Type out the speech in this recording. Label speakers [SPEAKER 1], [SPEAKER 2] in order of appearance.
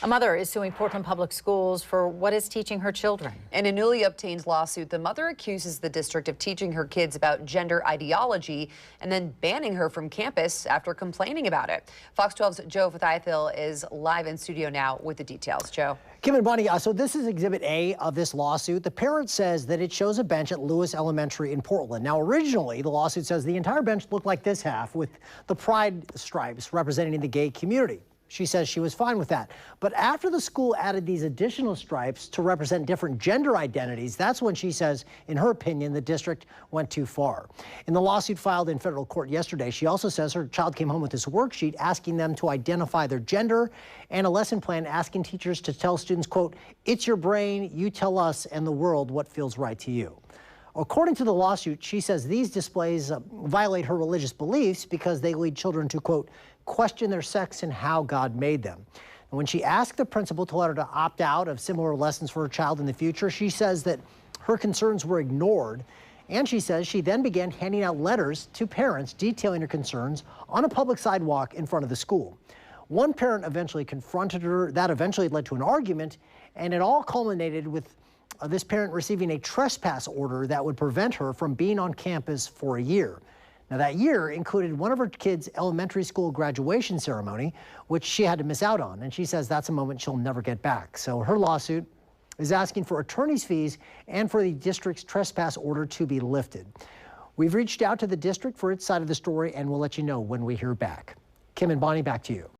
[SPEAKER 1] A mother is suing Portland Public Schools for what is teaching her children.
[SPEAKER 2] In a newly obtained lawsuit, the mother accuses the district of teaching her kids about gender ideology and then banning her from campus after complaining about it. Fox 12's Joe Fathayathil is live in studio now with the details. Joe.
[SPEAKER 3] Kim and Bonnie, so this is Exhibit A of this lawsuit. The parent says that it shows a bench at Lewis Elementary in Portland. Now, originally, the lawsuit says the entire bench looked like this half with the pride stripes representing the gay community. She says she was fine with that. But after the school added these additional stripes to represent different gender identities, that's when she says, in her opinion, the district went too far. In the lawsuit filed in federal court yesterday, she also says her child came home with this worksheet asking them to identify their gender and a lesson plan asking teachers to tell students, quote, "It's your brain, you tell us and the world what feels right to you." According to the lawsuit, she says these displays violate her religious beliefs because they lead children to, quote, question their sex and how God made them. And when she asked the principal to let her to opt out of similar lessons for her child in the future, she says that her concerns were ignored. And she says she then began handing out letters to parents detailing her concerns on a public sidewalk in front of the school. One parent eventually confronted her. That eventually led to an argument, and it all culminated with this parent receiving a trespass order that would prevent her from being on campus for a year. Now, that year included one of her kids' elementary school graduation ceremony, which she had to miss out on. And she says that's a moment she'll never get back. So her lawsuit is asking for attorney's fees and for the district's trespass order to be lifted. We've reached out to the district for its side of the story, and we'll let you know when we hear back. Kim and Bonnie, back to you.